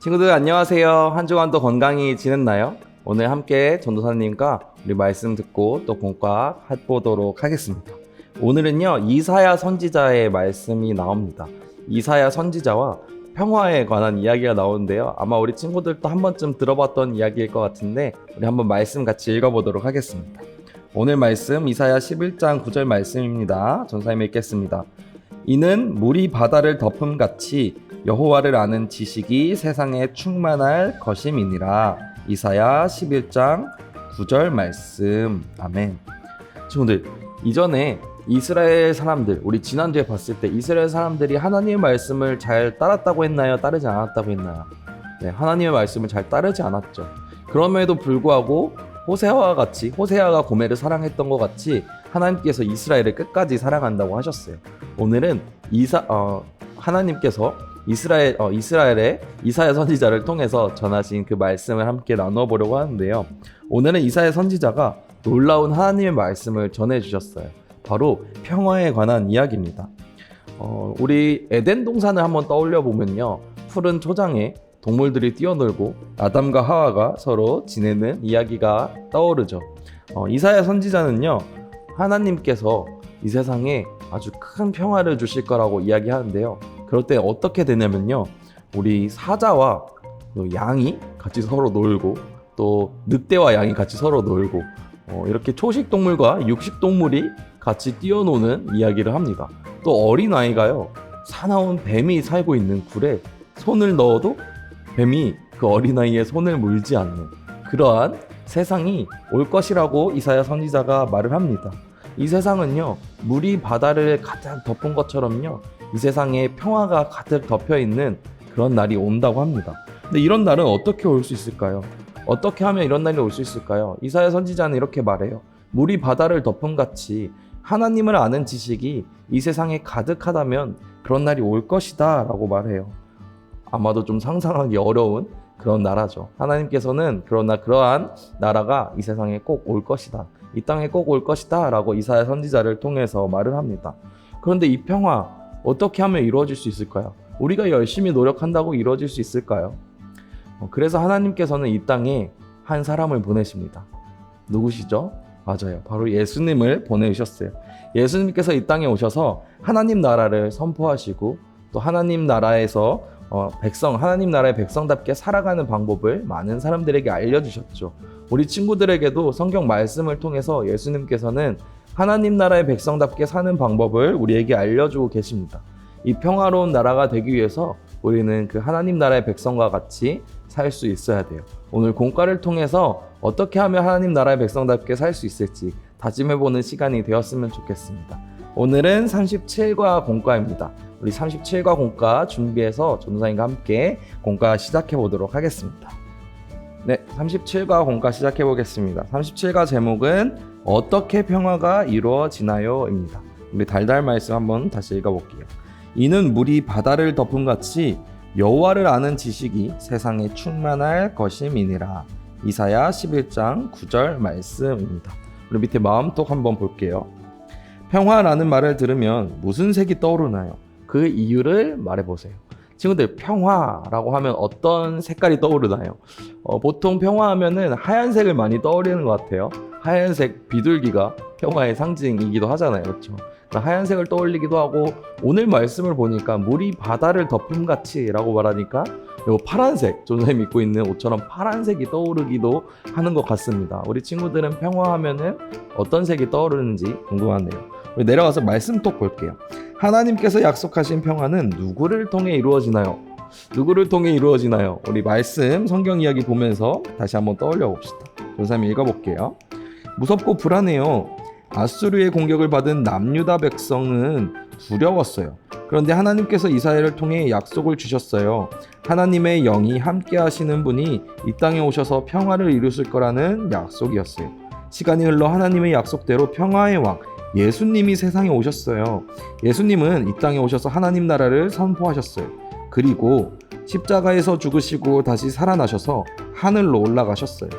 친구들 안녕하세요. 한 주간도 건강히 지냈나요? 오늘 함께 전도사님과 우리 말씀 듣고 또 공과 해보도록 하겠습니다. 오늘은요 이사야 선지자의 말씀이 나옵니다. 이사야 선지자와 평화에 관한 이야기가 나오는데요. 아마 우리 친구들도 한 번쯤 들어봤던 이야기일 것 같은데 우리 한번 말씀 같이 읽어보도록 하겠습니다. 오늘 말씀 이사야 11장 9절 말씀입니다. 전사님 읽겠습니다. 이는 물이 바다를 덮음같이 여호와를 아는 지식이 세상에 충만할 것임이니라. 이사야 11장 9절 말씀. 아멘. 친구들, 이전에 이스라엘 사람들, 우리 지난주에 봤을 때 이스라엘 사람들이 하나님의 말씀을 잘 따랐다고 했나요? 따르지 않았다고 했나요? 네, 하나님의 말씀을 잘 따르지 않았죠. 그럼에도 불구하고 호세아가 고멜을 사랑했던 것 같이 하나님께서 이스라엘을 끝까지 사랑한다고 하셨어요. 오늘은 하나님께서 이스라엘의 이사야 선지자를 통해서 전하신 그 말씀을 함께 나누어 보려고 하는데요. 오늘은 이사야 선지자가 놀라운 하나님의 말씀을 전해 주셨어요. 바로 평화에 관한 이야기입니다. 우리 에덴 동산을 한번 떠올려 보면요, 푸른 초장에 동물들이 뛰어놀고 아담과 하와가 서로 지내는 이야기가 떠오르죠. 이사야 선지자는요, 하나님께서 이 세상에 아주 큰 평화를 주실 거라고 이야기하는데요. 그럴 때 어떻게 되냐면요, 우리 사자와 양이 같이 서로 놀고 또 늑대와 양이 같이 서로 놀고 이렇게 초식 동물과 육식 동물이 같이 뛰어노는 이야기를 합니다. 또 어린아이가요, 사나운 뱀이 살고 있는 굴에 손을 넣어도 뱀이 그 어린아이의 손을 물지 않는 그러한 세상이 올 것이라고 이사야 선지자가 말을 합니다. 이 세상은요, 물이 바다를 가득 덮은 것처럼요, 이 세상에 평화가 가득 덮여 있는 그런 날이 온다고 합니다. 근데 이런 날은 어떻게 올 수 있을까요? 어떻게 하면 이런 날이 올 수 있을까요? 이사야 선지자는 이렇게 말해요. 물이 바다를 덮음같이 하나님을 아는 지식이 이 세상에 가득하다면 그런 날이 올 것이다 라고 말해요. 아마도 좀 상상하기 어려운 그런 나라죠. 하나님께서는 그러한 나라가 이 세상에 꼭 올 것이다, 이 땅에 꼭 올 것이다 라고 이사야 선지자를 통해서 말을 합니다. 그런데 이 평화 어떻게 하면 이루어질 수 있을까요? 우리가 열심히 노력한다고 이루어질 수 있을까요? 그래서 하나님께서는 이 땅에 한 사람을 보내십니다. 누구시죠? 맞아요, 바로 예수님을 보내주셨어요. 예수님께서 이 땅에 오셔서 하나님 나라를 선포하시고 또 하나님 나라에서 하나님 나라의 백성답게 살아가는 방법을 많은 사람들에게 알려주셨죠. 우리 친구들에게도 성경 말씀을 통해서 예수님께서는 하나님 나라의 백성답게 사는 방법을 우리에게 알려주고 계십니다. 이 평화로운 나라가 되기 위해서 우리는 그 하나님 나라의 백성과 같이 살 수 있어야 돼요. 오늘 공과를 통해서 어떻게 하면 하나님 나라의 백성답게 살 수 있을지 다짐해보는 시간이 되었으면 좋겠습니다. 오늘은 37과 공과입니다. 우리 37과 공과 준비해서 전도사님과 함께 공과 시작해 보도록 하겠습니다. 네, 37과 공과 시작해 보겠습니다. 37과 제목은 어떻게 평화가 이루어지나요? 입니다. 우리 달달 말씀 한번 다시 읽어볼게요. 이는 물이 바다를 덮음같이 여호와를 아는 지식이 세상에 충만할 것임이니라. 이사야 11장 9절 말씀입니다. 우리 밑에 마음톡 한번 볼게요. 평화라는 말을 들으면 무슨 색이 떠오르나요? 그 이유를 말해보세요. 친구들, 평화라고 하면 어떤 색깔이 떠오르나요? 보통 평화하면은 하얀색을 많이 떠올리는 것 같아요. 하얀색 비둘기가 평화의 상징이기도 하잖아요, 그렇죠? 하얀색을 떠올리기도 하고, 오늘 말씀을 보니까 물이 바다를 덮음같이 라고 말하니까 요 파란색, 전사님 입고 있는 옷처럼 파란색이 떠오르기도 하는 것 같습니다. 우리 친구들은 평화하면은 어떤 색이 떠오르는지 궁금하네요. 우리 내려가서 말씀톡 볼게요. 하나님께서 약속하신 평화는 누구를 통해 이루어지나요? 누구를 통해 이루어지나요? 우리 말씀 성경 이야기 보면서 다시 한번 떠올려 봅시다. 전사님 읽어볼게요. 무섭고 불안해요. 아수르의 공격을 받은 남유다 백성은 두려웠어요. 그런데 하나님께서 이스라엘을 통해 약속을 주셨어요. 하나님의 영이 함께 하시는 분이 이 땅에 오셔서 평화를 이루실 거라는 약속이었어요. 시간이 흘러 하나님의 약속대로 평화의 왕 예수님이 세상에 오셨어요. 예수님은 이 땅에 오셔서 하나님 나라를 선포하셨어요. 그리고 십자가에서 죽으시고 다시 살아나셔서 하늘로 올라가셨어요.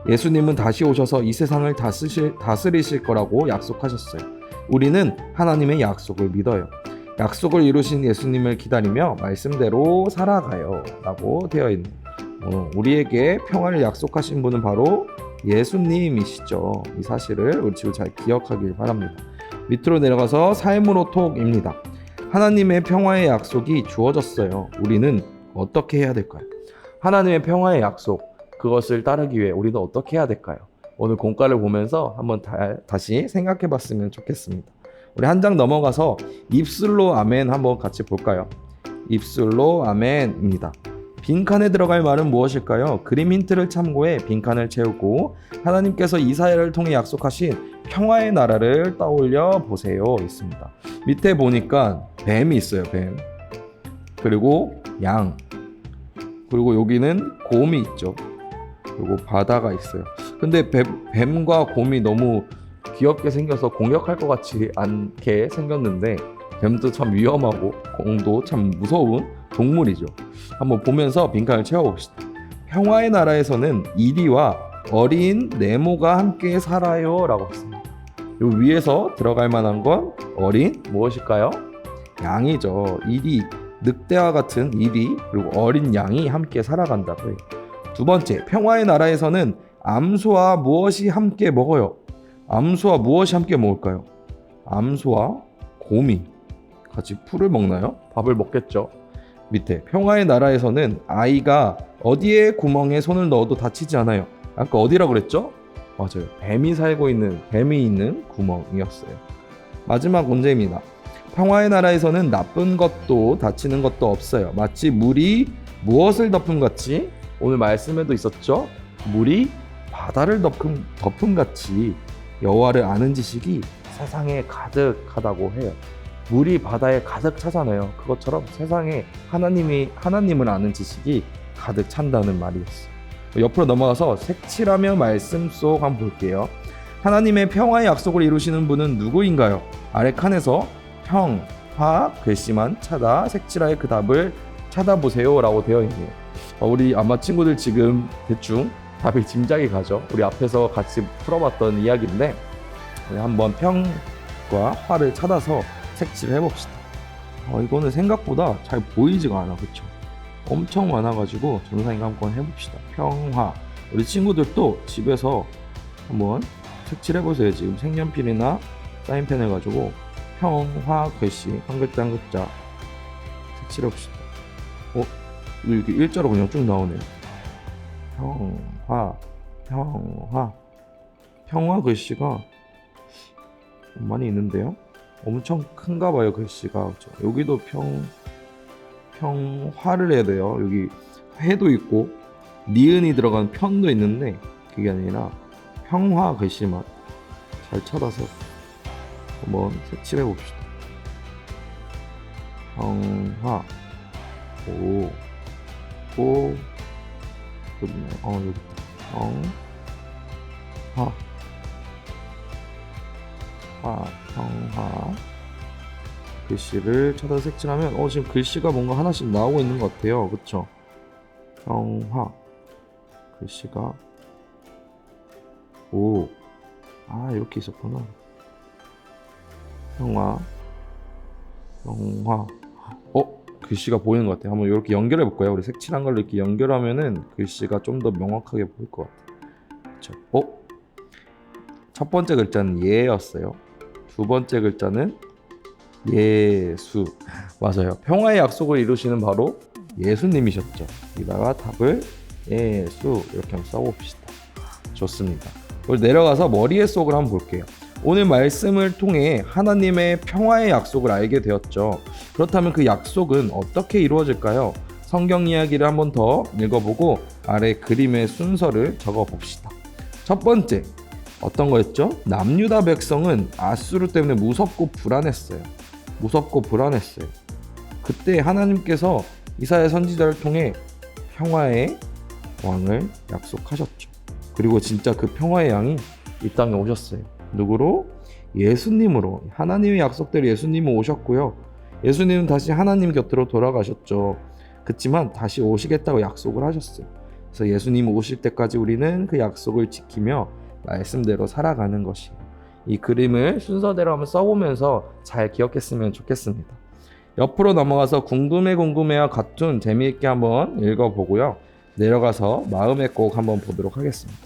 예수님은 다시 오셔서 이 세상을 다스리실 거라고 약속하셨어요. 우리는 하나님의 약속을 믿어요. 약속을 이루신 예수님을 기다리며 말씀대로 살아가요 라고 되어 있네요. 우리에게 평화를 약속하신 분은 바로 예수님이시죠. 이 사실을 우리 친구 잘 기억하길 바랍니다. 밑으로 내려가서 삶으로 톡입니다. 하나님의 평화의 약속이 주어졌어요. 우리는 어떻게 해야 될까요? 하나님의 평화의 약속, 그것을 따르기 위해 우리는 어떻게 해야 될까요? 오늘 공과를 보면서 한번 다시 생각해 봤으면 좋겠습니다. 우리 한 장 넘어가서 입술로 아멘 한번 같이 볼까요? 입술로 아멘입니다. 빈칸에 들어갈 말은 무엇일까요? 그림 힌트를 참고해 빈칸을 채우고 하나님께서 이사야를 통해 약속하신 평화의 나라를 떠올려 보세요 있습니다. 밑에 보니까 뱀이 있어요. 뱀, 그리고 양, 그리고 여기는 곰이 있죠. 그리고 바다가 있어요. 근데 뱀과 곰이 너무 귀엽게 생겨서 공격할 것 같지 않게 생겼는데, 뱀도 참 위험하고 곰도 참 무서운 동물이죠. 한번 보면서 빈칸을 채워봅시다. 평화의 나라에서는 이리와 어린 네모가 함께 살아요 라고 했습니다. 요 위에서 들어갈 만한 건 어린 무엇일까요? 양이죠. 이리, 늑대와 같은 이리, 그리고 어린 양이 함께 살아간다고 해요. 두 번째, 평화의 나라에서는 암소와 무엇이 함께 먹어요? 암소와 무엇이 함께 먹을까요? 암소와 곰이 같이 풀을 먹나요? 밥을 먹겠죠. 밑에, 평화의 나라에서는 아이가 어디에 구멍에 손을 넣어도 다치지 않아요. 아까 어디라고 그랬죠? 맞아요. 뱀이 살고 있는, 뱀이 있는 구멍이었어요. 마지막 문제입니다. 평화의 나라에서는 나쁜 것도 다치는 것도 없어요. 마치 물이 무엇을 덮음 같이, 오늘 말씀에도 있었죠? 물이 바다를 덮음 같이 여호와를 아는 지식이 세상에 가득하다고 해요. 물이 바다에 가득 차잖아요. 그것처럼 세상에 하나님을 아는 지식이 가득 찬다는 말이었어요. 옆으로 넘어가서 색칠하며 말씀 속 한번 볼게요. 하나님의 평화의 약속을 이루시는 분은 누구인가요? 아래 칸에서 평, 화, 글씨만 찾아 색칠하여 그 답을 찾아보세요 라고 되어 있네요. 우리 아마 친구들 지금 대충 답이 짐작이 가죠. 우리 앞에서 같이 풀어봤던 이야기인데, 우리 한번 평과 화를 찾아서 색칠을 해봅시다. 이거는 생각보다 잘 보이지가 않아, 그쵸? 엄청 많아가지고 전사님과 한번 해봅시다. 평화. 우리 친구들도 집에서 한번 색칠해보세요. 지금 색연필이나 사인펜 해가지고 평화 글씨 한 글자 한 글자 색칠해봅시다. 이렇게 일자로 그냥 쭉 나오네요. 평화 글씨가 많이 있는데요. 엄청 큰가 봐요, 글씨가. 그렇죠? 여기도 평화를 해야 돼요. 여기 해도 있고 니은이 들어간 편도 있는데 그게 아니라 평화 글씨만 잘 찾아서 한번 색칠해 봅시다. 평화. 어디네? 여기 있다. 평화 글씨를 찾아서 색칠하면 지금 글씨가 뭔가 하나씩 나오고 있는 것 같아요. 그쵸? 평화 글씨가 이렇게 있었구나. 평화 글씨가 보이는 것 같아요. 한번 이렇게 연결해 볼까요? 우리 색칠한 걸 이렇게 연결하면은 글씨가 좀 더 명확하게 보일 것 같아요. 그쵸? 첫 번째 글자는 예였어요. 두 번째 글자는 예수. 맞아요. 평화의 약속을 이루시는 바로 예수님이셨죠. 여기다가 답을 예수 이렇게 한번 써봅시다. 좋습니다. 우리 내려가서 머리의 속을 한번 볼게요. 오늘 말씀을 통해 하나님의 평화의 약속을 알게 되었죠. 그렇다면 그 약속은 어떻게 이루어질까요? 성경 이야기를 한번 더 읽어보고 아래 그림의 순서를 적어봅시다. 첫 번째, 어떤 거였죠? 남유다 백성은 아수르 때문에 무섭고 불안했어요. 그때 하나님께서 이사야 선지자를 통해 평화의 왕을 약속하셨죠. 그리고 진짜 그 평화의 양이 이 땅에 오셨어요. 누구로? 예수님으로. 하나님의 약속대로 예수님은 오셨고요. 예수님은 다시 하나님 곁으로 돌아가셨죠. 그렇지만 다시 오시겠다고 약속을 하셨어요. 그래서 예수님 오실 때까지 우리는 그 약속을 지키며 말씀대로 살아가는 것이에요. 이 그림을 순서대로 한번 써보면서 잘 기억했으면 좋겠습니다. 옆으로 넘어가서 궁금해와 같은 재미있게 한번 읽어보고요. 내려가서 마음의 꼭 한번 보도록 하겠습니다.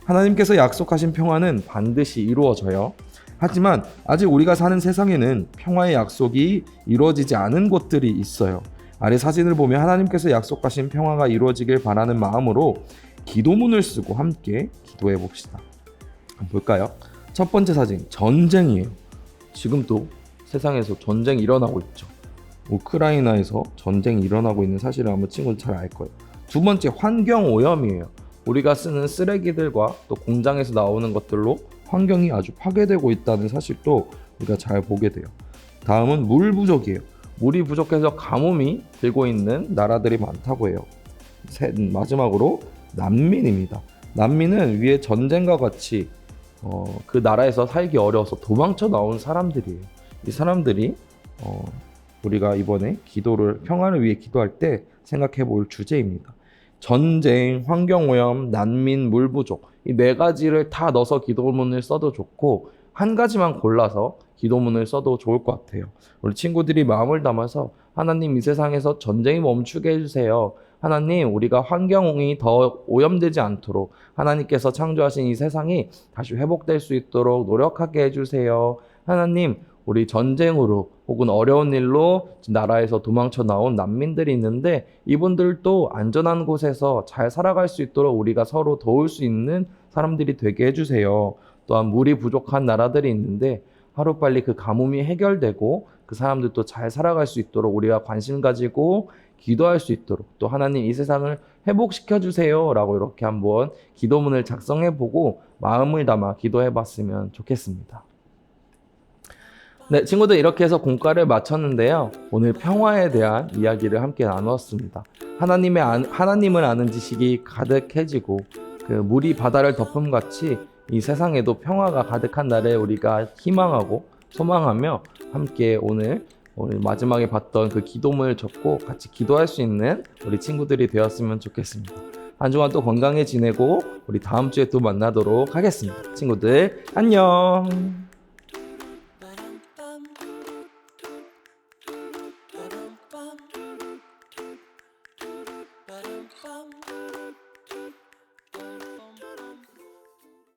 하나님께서 약속하신 평화는 반드시 이루어져요. 하지만 아직 우리가 사는 세상에는 평화의 약속이 이루어지지 않은 곳들이 있어요. 아래 사진을 보면 하나님께서 약속하신 평화가 이루어지길 바라는 마음으로 기도문을 쓰고 함께 기도해 봅시다. 한번 볼까요? 첫 번째 사진, 전쟁이에요. 지금도 세상에서 전쟁이 일어나고 있죠. 우크라이나에서 전쟁이 일어나고 있는 사실을 아마 친구들 잘 알 거예요. 두 번째, 환경 오염이에요. 우리가 쓰는 쓰레기들과 또 공장에서 나오는 것들로 환경이 아주 파괴되고 있다는 사실도 우리가 잘 보게 돼요. 다음은 물 부족이에요. 물이 부족해서 가뭄이 들고 있는 나라들이 많다고 해요. 마지막으로 난민입니다. 난민은 위에 전쟁과 같이 그 나라에서 살기 어려워서 도망쳐 나온 사람들이에요. 이 사람들이 우리가 이번에 평화를 위해 기도할 때 생각해 볼 주제입니다. 전쟁, 환경오염, 난민, 물 부족, 이 네 가지를 다 넣어서 기도문을 써도 좋고 한 가지만 골라서 기도문을 써도 좋을 것 같아요. 우리 친구들이 마음을 담아서 하나님, 이 세상에서 전쟁이 멈추게 해주세요. 하나님, 우리가 환경이 더 오염되지 않도록 하나님께서 창조하신 이 세상이 다시 회복될 수 있도록 노력하게 해주세요. 하나님, 우리 전쟁으로 혹은 어려운 일로 나라에서 도망쳐 나온 난민들이 있는데 이분들도 안전한 곳에서 잘 살아갈 수 있도록 우리가 서로 도울 수 있는 사람들이 되게 해주세요. 또한 물이 부족한 나라들이 있는데 하루빨리 그 가뭄이 해결되고 그 사람들도 잘 살아갈 수 있도록 우리가 관심 가지고 기도할 수 있도록, 또 하나님, 이 세상을 회복시켜 주세요 라고 이렇게 한번 기도문을 작성해 보고 마음을 담아 기도해 봤으면 좋겠습니다. 네, 친구들, 이렇게 해서 공과를 마쳤는데요. 오늘 평화에 대한 이야기를 함께 나누었습니다. 하나님을 아는 지식이 가득해지고 그 물이 바다를 덮음같이 이 세상에도 평화가 가득한 날에 우리가 희망하고 소망하며 함께 오늘 마지막에 봤던 그 기도문을 적고 같이 기도할 수 있는 우리 친구들이 되었으면 좋겠습니다. 한 주간 또 건강히 지내고 우리 다음 주에 또 만나도록 하겠습니다. 친구들, 안녕!